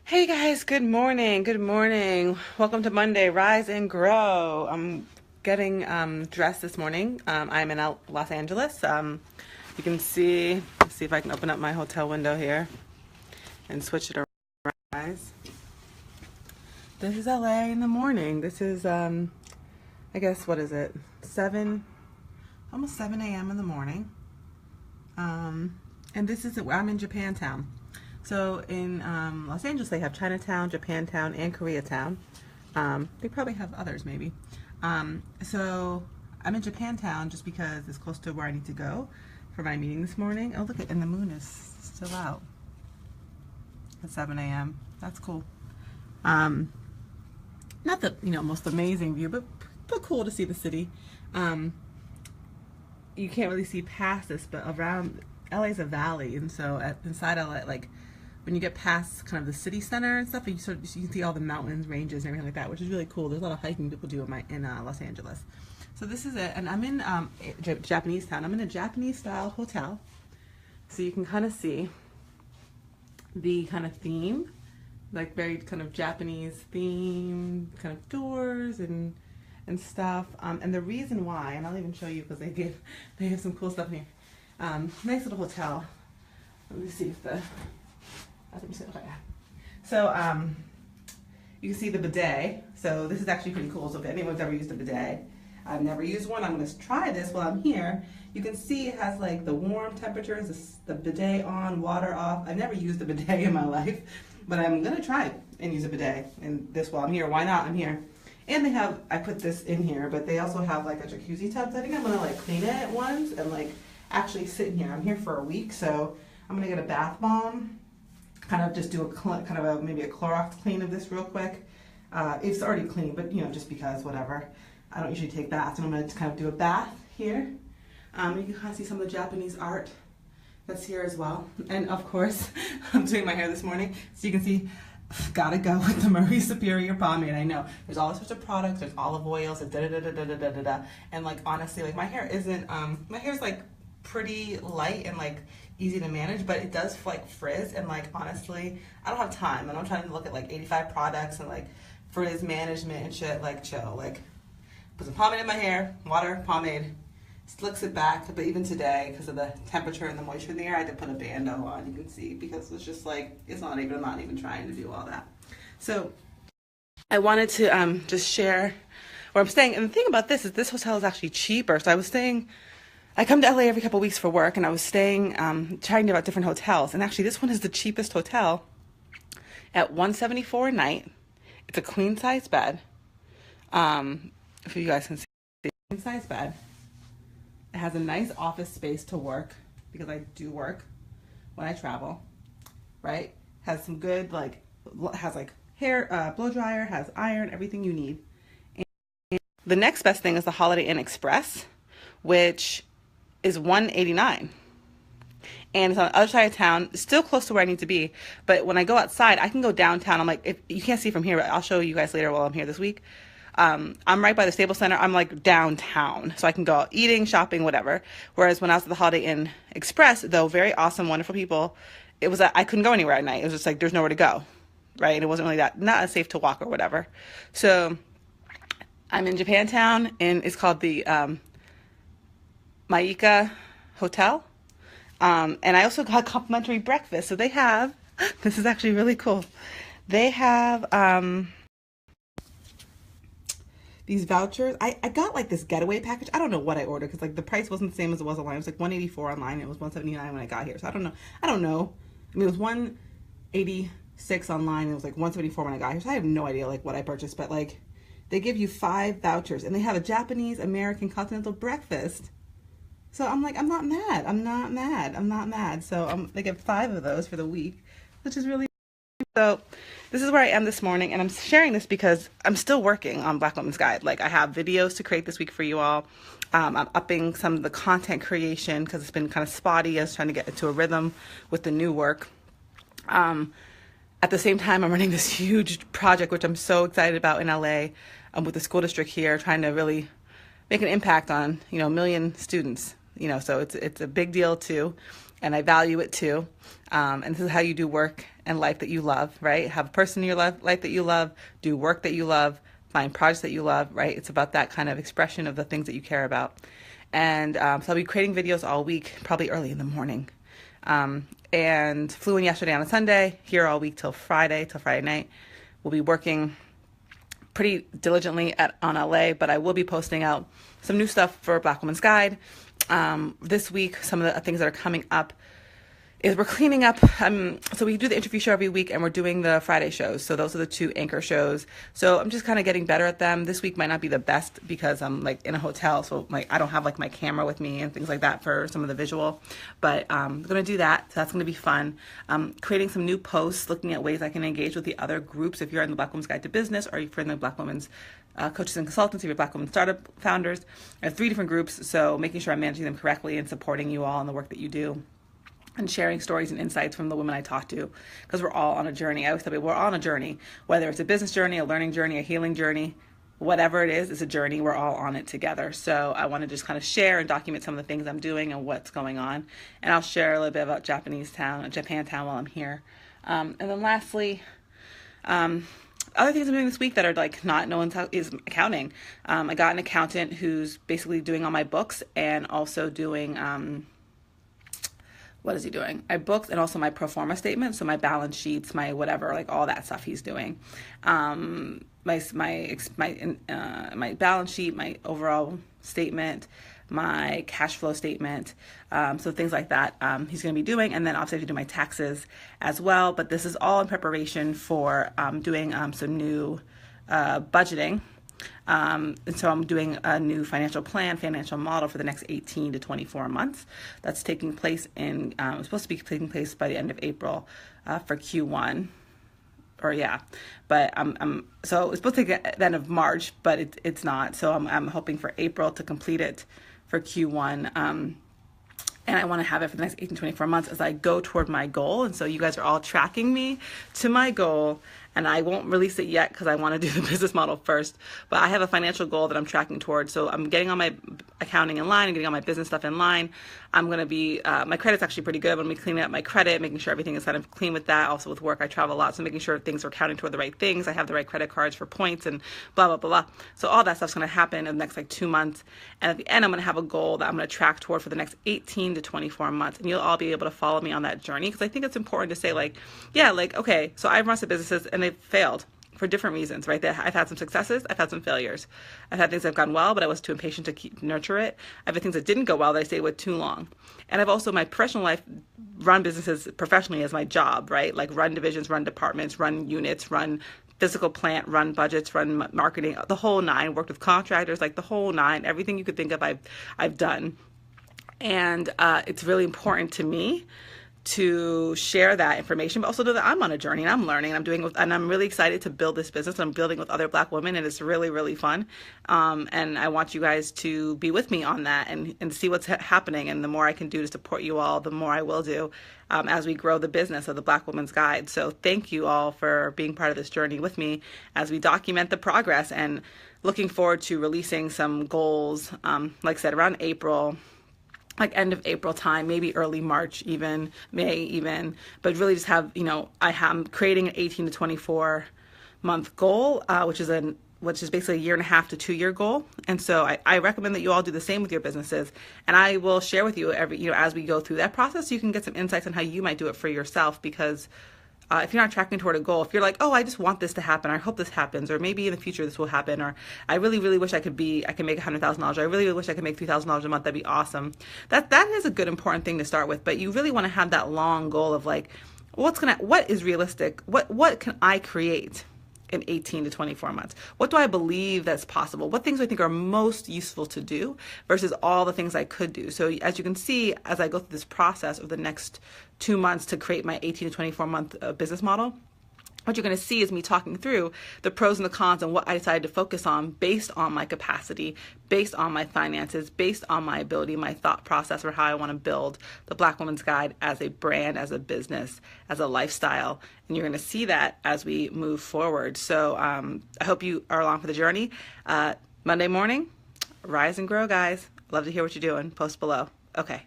Hey guys, good morning. Good morning. Welcome to Monday, Rise and Grow. I'm getting dressed this morning. I'm in Los Angeles. You can see, let's see if I can open up my hotel window here and switch it around. Guys. This is LA in the morning. This is, I guess, what is it? Almost 7 a.m. in the morning. And this is, I'm in Japantown. So in Los Angeles, they have Chinatown, Japantown, and Koreatown. They probably have others, maybe. So I'm in Japantown just because it's close to where I need to go for my meeting this morning. Oh, look, and the moon is still out at 7 a.m. That's cool. Not the most amazing view, but cool to see the city. You can't really see past this, but around LA's a valley, and so inside LA, like, when you get past kind of the city center and stuff, you can see all the mountains, ranges, and everything like that, which is really cool. There's a lot of hiking people do in Los Angeles. So this is it, and I'm in Japanese town. I'm in a Japanese style hotel, so you can kind of see the kind of theme, like very kind of Japanese theme, kind of doors and stuff. And the reason why, and I'll even show you because they have some cool stuff in here. Nice little hotel. Let me see if so you can see the bidet. So this is actually pretty cool. So if anyone's ever used a bidet, I've never used one. I'm going to try this while I'm here. You can see it has like the warm temperatures, the bidet on, water off. I've never used a bidet in my life, but I'm going to try it and use a bidet in this while I'm here. Why not? I'm here. And they have, I put this in here, but they also have like a jacuzzi tub. So I think I'm going to like clean it once and like actually sit in here. I'm here for a week, so I'm going to get a bath bomb. Kind of just do maybe a Clorox clean of this real quick. It's already clean, but just because, whatever. I don't usually take baths, and I'm going to kind of do a bath here. You can kind of see some of the Japanese art that's here as well. And of course, I'm doing my hair this morning, so you can see, gotta go with the Murray Superior pomade. I know there's all sorts of products. There's olive oils, and and like honestly, like my hair isn't. My hair's like pretty light and like easy to manage, but it does like frizz, and like honestly I don't have time, and I'm trying to look at like 85 products and like frizz management and shit. Like chill, like put some pomade in my hair, water, pomade, slicks it back. But even today, because of the temperature and the moisture in the air, I had to put a bando on, you can see, because it's just like I'm not even trying to do all that. So I wanted to just share where I'm staying. And the thing about this is this hotel is actually cheaper. So I come to LA every couple of weeks for work, and I was staying, trying out different hotels. And actually, this one is the cheapest hotel at $174 a night. It's a queen size bed. If you guys can see, it's a queen size bed. It has a nice office space to work, because I do work when I travel, right? Has some good, has hair, blow dryer, has iron, everything you need. And the next best thing is the Holiday Inn Express, which is $189, and it's on the other side of town, still close to where I need to be. But when I go outside, I can go downtown. I'm like, if you can't see from here, but I'll show you guys later while I'm here this week. I'm right by the Staples Center. I'm like downtown, so I can go out eating, shopping, whatever. Whereas when I was at the Holiday Inn Express, though very awesome, wonderful people, it was I couldn't go anywhere at night. It was just like there's nowhere to go, right? And it wasn't really not as safe to walk or whatever. So I'm in Japantown, and it's called the Maika Hotel, and I also got complimentary breakfast. So they have, this is actually really cool, they have these vouchers. I got like this getaway package. I don't know what I ordered, because like the price wasn't the same as it was online. It was like $184 online. It was $179 when I got here. So I don't know. I mean, it was $186 online. It was like $174 when I got here. So I have no idea like what I purchased, but like they give you 5 vouchers, and they have a Japanese American continental breakfast. So I'm like, I'm not mad. So they get 5 of those for the week, which is really. So this is where I am this morning, and I'm sharing this because I'm still working on Black Women's Guide. Like, I have videos to create this week for you all. I'm upping some of the content creation because it's been kind of spotty. I was trying to get into a rhythm with the new work. At the same time, I'm running this huge project, which I'm so excited about in LA, with the school district here, trying to really make an impact on, 1 million students. So it's a big deal too. and I value it too. And this is how you do work and life that you love, right? Have a person in your life that you love, do work that you love, find projects that you love, right? It's about that kind of expression of the things that you care about. And so I'll be creating videos all week, probably early in the morning. And flew in yesterday on a Sunday, here all week till Friday night. We'll be working pretty diligently on LA, but I will be posting out some new stuff for Black Woman's Guide. This week, some of the things that are coming up is we're cleaning up. So we do the interview show every week, and we're doing the Friday shows. So those are the 2 anchor shows. So I'm just kind of getting better at them. This week might not be the best because I'm like in a hotel, so like I don't have like my camera with me and things like that for some of the visual. But I'm gonna do that. So that's gonna be fun. Creating some new posts, looking at ways I can engage with the other groups. If you're in the Black Women's Guide to Business, or if you're in the Black Women's Coaches and Consultants, if you're Black Women Startup Founders, I have 3 different groups. So making sure I'm managing them correctly and supporting you all in the work that you do, and sharing stories and insights from the women I talk to, because we're all on a journey. I always tell people we're all on a journey, whether it's a business journey, a learning journey, a healing journey, whatever it is, it's a journey. We're all on it together. So I want to just kind of share and document some of the things I'm doing and what's going on. And I'll share a little bit about Japantown while I'm here. And then lastly, other things I'm doing this week that are like no one's is accounting. I got an accountant who's basically doing all my books and also doing, what is he doing? My books and also my pro forma statement. So my balance sheets, my whatever, like all that stuff he's doing. My balance sheet, my overall statement, my cash flow statement, so things like that he's going to be doing. And then obviously I have to do my taxes as well. But this is all in preparation for doing some new budgeting. And so I'm doing a new financial model for the next 18 to 24 months. That's taking place it's supposed to be taking place by the end of April for Q1. But so it's supposed to take the end of March, but it's not. So I'm hoping for April to complete it for Q1. And I want to have it for the next 18 to 24 months as I go toward my goal. And so you guys are all tracking me to my goal. And I won't release it yet because I want to do the business model first. But I have a financial goal that I'm tracking towards. So I'm getting all my accounting in line and getting all my business stuff in line. I'm going to be, my credit's actually pretty good. I'm going to be cleaning up my credit, making sure everything is kind of clean with that. Also with work, I travel a lot. So making sure things are counting toward the right things. I have the right credit cards for points and blah, blah, blah, blah. So all that stuff's going to happen in the next like 2 months. And at the end, I'm going to have a goal that I'm going to track toward for the next 18 to 24 months. And you'll all be able to follow me on that journey. Because I think it's important to say like, yeah, like, okay, so I've run some businesses and they've failed for different reasons, right? I've had some successes, I've had some failures. I've had things that have gone well, but I was too impatient to nurture it. I've had things that didn't go well that I stayed with too long. And I've also, my professional life, run businesses professionally as my job, right? Like run divisions, run departments, run units, run physical plant, run budgets, run marketing, the whole nine, worked with contractors, like the whole nine, everything you could think of, I've done. And it's really important to me to share that information, but also know that I'm on a journey and I'm learning and I'm really excited to build this business. I'm building with other Black women and it's really, really fun. And I want you guys to be with me on that and see what's happening. And the more I can do to support you all, the more I will do as we grow the business of the Black Women's Guide. So thank you all for being part of this journey with me as we document the progress, and looking forward to releasing some goals, like I said, around April, like end of April time, maybe early March even, May even, but really just have, I am creating an 18 to 24 month goal, which is basically a 1.5 to 2 year goal. And so I recommend that you all do the same with your businesses. And I will share with you as we go through that process, so you can get some insights on how you might do it for yourself. Because if you're not tracking toward a goal, if you're like, oh, I just want this to happen, I hope this happens, or maybe in the future this will happen, or I really, really wish I can make $100,000, or I really, really wish I could make $3,000 a month, that'd be awesome. That is a good, important thing to start with. But you really want to have that long goal of like, what is realistic? What can I create in 18 to 24 months? What do I believe that's possible? What things do I think are most useful to do versus all the things I could do? So as you can see, as I go through this process of the next 2 months to create my 18 to 24 month business model, what you're going to see is me talking through the pros and the cons and what I decided to focus on based on my capacity, based on my finances, based on my ability, my thought process for how I want to build the Black Woman's Guide as a brand, as a business, as a lifestyle. And you're going to see that as we move forward. So I hope you are along for the journey. Monday morning, rise and grow, guys. Love to hear what you're doing. Post below. Okay.